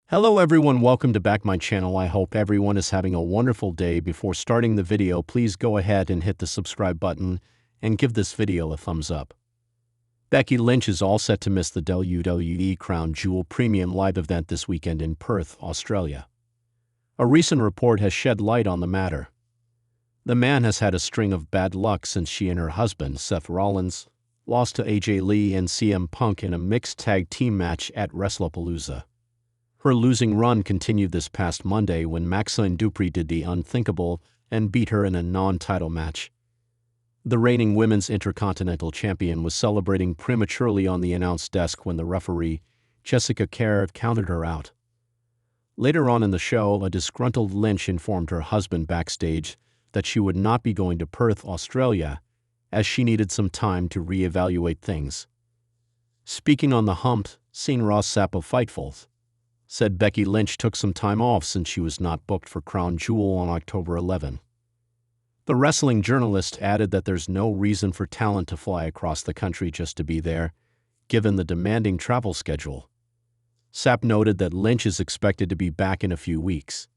Hello everyone, welcome to back my channel. I hope everyone is having a wonderful day. Before starting the video, please go ahead and hit the subscribe button and give this video a thumbs up. Becky Lynch is all set to miss the WWE Crown Jewel Premium Live event this weekend in Perth, Australia. A recent report has shed light on the matter. The man has had a string of bad luck since she and her husband, Seth Rollins, lost to AJ Lee and CM Punk in a mixed tag team match at WrestlePalooza. Her losing run continued this past Monday when Maxine Dupri did the unthinkable and beat her in a non-title match. The reigning Women's Intercontinental Champion was celebrating prematurely on the announce desk when the referee, Jessica Kerr, counted her out. Later on in the show, a disgruntled Lynch informed her husband backstage that she would not be going to Perth, Australia, as she needed some time to re-evaluate things. Speaking on the Humped, Scene Ross Sapp of Fightful said Becky Lynch took some time off since she was not booked for Crown Jewel on October 11. The wrestling journalist added that there's no reason for talent to fly across the country just to be there, given the demanding travel schedule. Sapp noted that Lynch is expected to be back in a few weeks.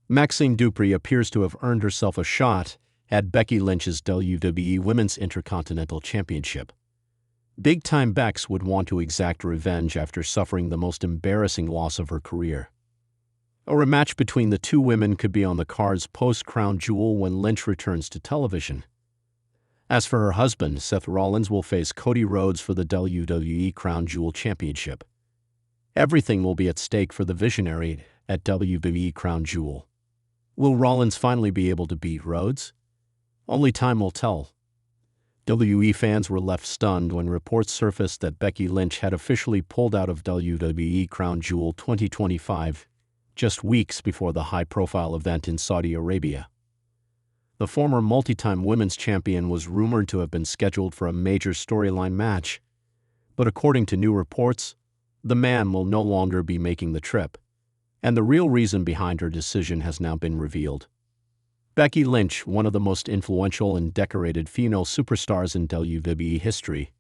Maxine Dupri appears to have earned herself a shot at Becky Lynch's WWE Women's Intercontinental Championship. Big-time Bex would want to exact revenge after suffering the most embarrassing loss of her career. A rematch between the two women could be on the cards post-Crown Jewel when Lynch returns to television. As for her husband, Seth Rollins will face Cody Rhodes for the WWE Crown Jewel Championship. Everything will be at stake for the visionary at WWE Crown Jewel. Will Rollins finally be able to beat Rhodes? Only time will tell. WWE fans were left stunned when reports surfaced that Becky Lynch had officially pulled out of WWE Crown Jewel 2025, just weeks before the high-profile event in Saudi Arabia. The former multi-time women's champion was rumored to have been scheduled for a major storyline match, but according to new reports, the man will no longer be making the trip, and the real reason behind her decision has now been revealed. Becky Lynch, one of the most influential and decorated female superstars in WWE history,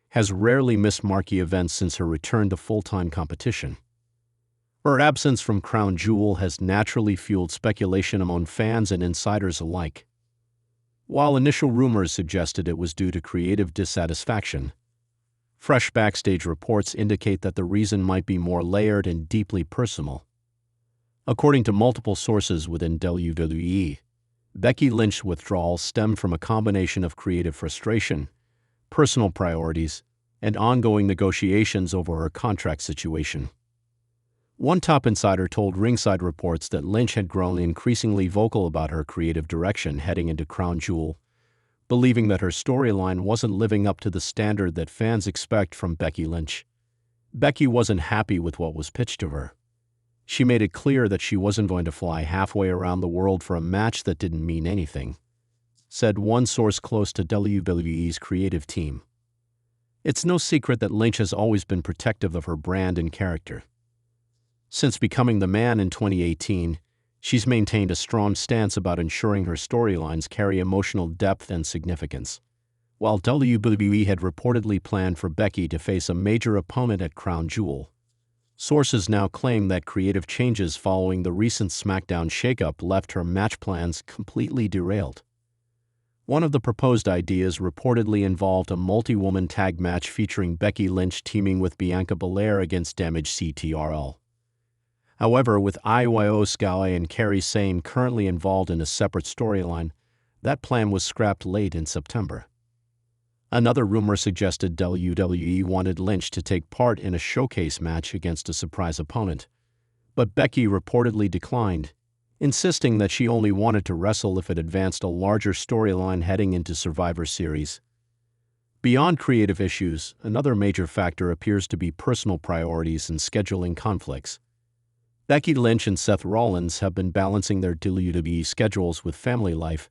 has rarely missed marquee events since her return to full-time competition. Her absence from Crown Jewel has naturally fueled speculation among fans and insiders alike. While initial rumors suggested it was due to creative dissatisfaction, fresh backstage reports indicate that the reason might be more layered and deeply personal. According to multiple sources within WWE, Becky Lynch's withdrawal stemmed from a combination of creative frustration, personal priorities, and ongoing negotiations over her contract situation. One top insider told Ringside Reports that Lynch had grown increasingly vocal about her creative direction heading into Crown Jewel, believing that her storyline wasn't living up to the standard that fans expect from Becky Lynch. Becky wasn't happy with what was pitched to her. She made it clear that she wasn't going to fly halfway around the world for a match that didn't mean anything, said one source close to WWE's creative team. It's no secret that Lynch has always been protective of her brand and character. Since becoming the man in 2018, she's maintained a strong stance about ensuring her storylines carry emotional depth and significance. While WWE had reportedly planned for Becky to face a major opponent at Crown Jewel, sources now claim that creative changes following the recent SmackDown shakeup left her match plans completely derailed. One of the proposed ideas reportedly involved a multi-woman tag match featuring Becky Lynch teaming with Bianca Belair against Damage CTRL. However, with Io Sky and Kairi Sane currently involved in a separate storyline, that plan was scrapped late in September. Another rumor suggested WWE wanted Lynch to take part in a showcase match against a surprise opponent, but Becky reportedly declined, insisting that she only wanted to wrestle if it advanced a larger storyline heading into Survivor Series. Beyond creative issues, another major factor appears to be personal priorities and scheduling conflicts. Becky Lynch and Seth Rollins have been balancing their WWE schedules with family life,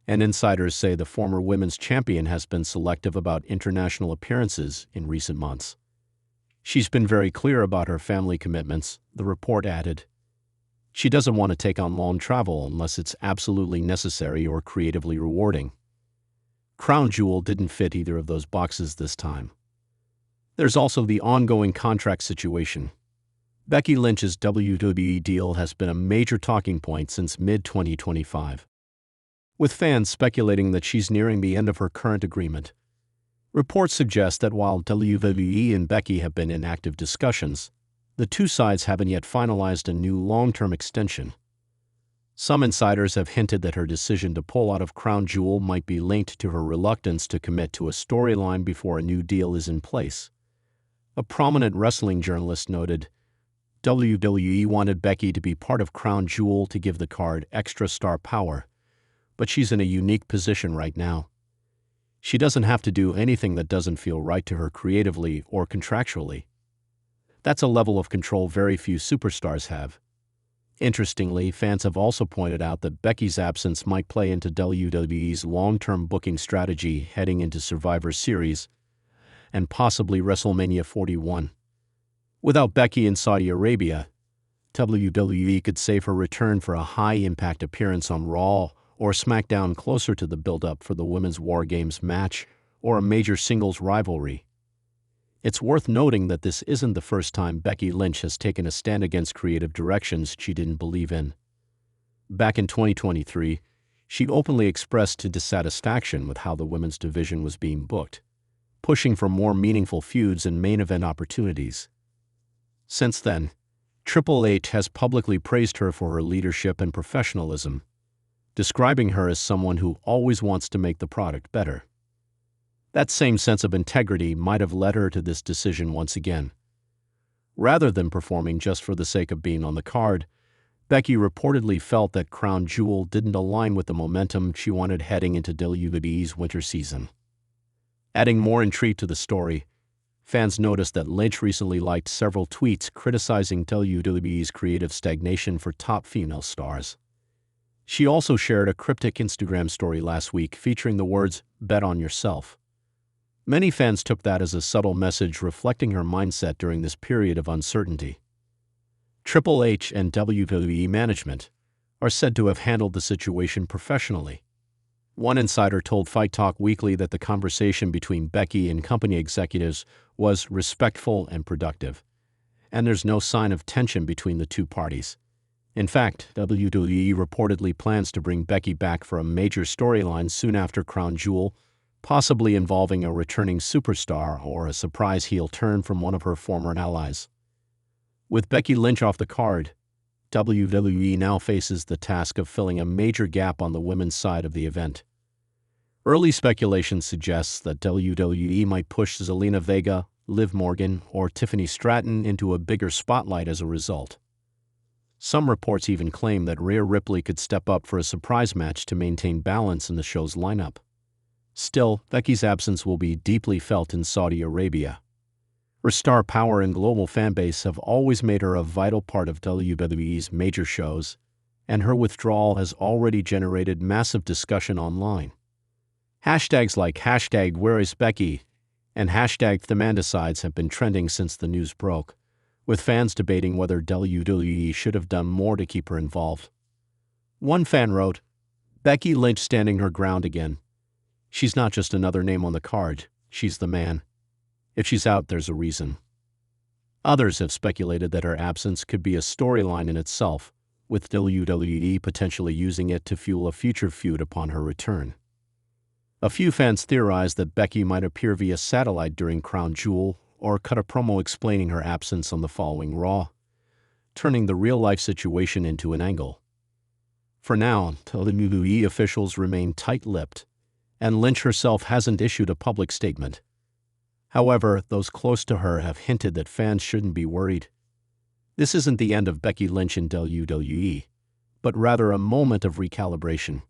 and insiders say the former women's champion has been selective about international appearances in recent months. She's been very clear about her family commitments, the report added. She doesn't want to take on long travel unless it's absolutely necessary or creatively rewarding. Crown Jewel didn't fit either of those boxes this time. There's also the ongoing contract situation. Becky Lynch's WWE deal has been a major talking point since mid-2025, with fans speculating that she's nearing the end of her current agreement. Reports suggest that while WWE and Becky have been in active discussions, the two sides haven't yet finalized a new long-term extension. Some insiders have hinted that her decision to pull out of Crown Jewel might be linked to her reluctance to commit to a storyline before a new deal is in place. A prominent wrestling journalist noted, WWE wanted Becky to be part of Crown Jewel to give the card extra star power, but she's in a unique position right now. She doesn't have to do anything that doesn't feel right to her creatively or contractually. That's a level of control very few superstars have. Interestingly, fans have also pointed out that Becky's absence might play into WWE's long-term booking strategy heading into Survivor Series and possibly WrestleMania 41. Without Becky in Saudi Arabia, WWE could save her return for a high-impact appearance on Raw or SmackDown closer to the build-up for the Women's War Games match or a major singles rivalry. It's worth noting that this isn't the first time Becky Lynch has taken a stand against creative directions she didn't believe in. Back in 2023, she openly expressed dissatisfaction with how the women's division was being booked, pushing for more meaningful feuds and main event opportunities. Since then, Triple H has publicly praised her for her leadership and professionalism, describing her as someone who always wants to make the product better. That same sense of integrity might have led her to this decision once again. Rather than performing just for the sake of being on the card, Becky reportedly felt that Crown Jewel didn't align with the momentum she wanted heading into WWE's winter season. Adding more intrigue to the story, fans noticed that Lynch recently liked several tweets criticizing WWE's creative stagnation for top female stars. She also shared a cryptic Instagram story last week featuring the words, "Bet on yourself." Many fans took that as a subtle message reflecting her mindset during this period of uncertainty. Triple H and WWE management are said to have handled the situation professionally. One insider told Fight Talk Weekly that the conversation between Becky and company executives was respectful and productive, and there's no sign of tension between the two parties. In fact, WWE reportedly plans to bring Becky back for a major storyline soon after Crown Jewel, possibly involving a returning superstar or a surprise heel turn from one of her former allies. With Becky Lynch off the card, WWE now faces the task of filling a major gap on the women's side of the event. Early speculation suggests that WWE might push Zelina Vega, Liv Morgan, or Tiffany Stratton into a bigger spotlight as a result. Some reports even claim that Rhea Ripley could step up for a surprise match to maintain balance in the show's lineup. Still, Becky's absence will be deeply felt in Saudi Arabia. Her star power and global fanbase have always made her a vital part of WWE's major shows, and her withdrawal has already generated massive discussion online. Hashtags like #WhereIsBecky and #TheMandicides have been trending since the news broke, with fans debating whether WWE should have done more to keep her involved. One fan wrote, "Becky Lynch standing her ground again. She's not just another name on the card, she's the man. If she's out, there's a reason." Others have speculated that her absence could be a storyline in itself, with WWE potentially using it to fuel a future feud upon her return. A few fans theorized that Becky might appear via satellite during Crown Jewel or cut a promo explaining her absence on the following Raw, turning the real-life situation into an angle. For now, WWE officials remain tight-lipped, and Lynch herself hasn't issued a public statement. However, those close to her have hinted that fans shouldn't be worried. This isn't the end of Becky Lynch in WWE, but rather a moment of recalibration.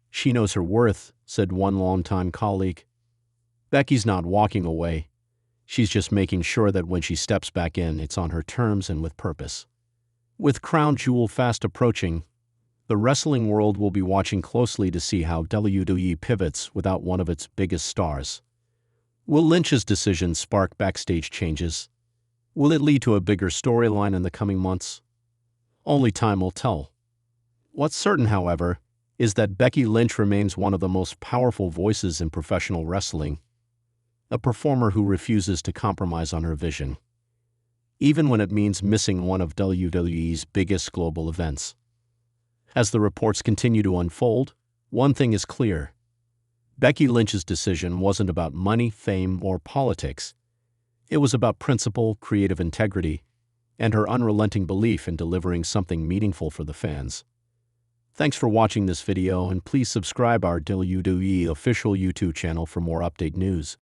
"She knows her worth," said one longtime colleague. "Becky's not walking away. She's just making sure that when she steps back in, it's on her terms and with purpose." With Crown Jewel fast approaching, the wrestling world will be watching closely to see how WWE pivots without one of its biggest stars. Will Lynch's decision spark backstage changes? Will it lead to a bigger storyline in the coming months? Only time will tell. What's certain, however, is that Becky Lynch remains one of the most powerful voices in professional wrestling, a performer who refuses to compromise on her vision. even when it means missing one of WWE's biggest global events. As the reports continue to unfold, one thing is clear. Becky Lynch's decision wasn't about money, fame, or politics. It was about principle, creative integrity, and her unrelenting belief in delivering something meaningful for the fans. Thanks for watching this video, and please subscribe our WWE official YouTube channel for more update news.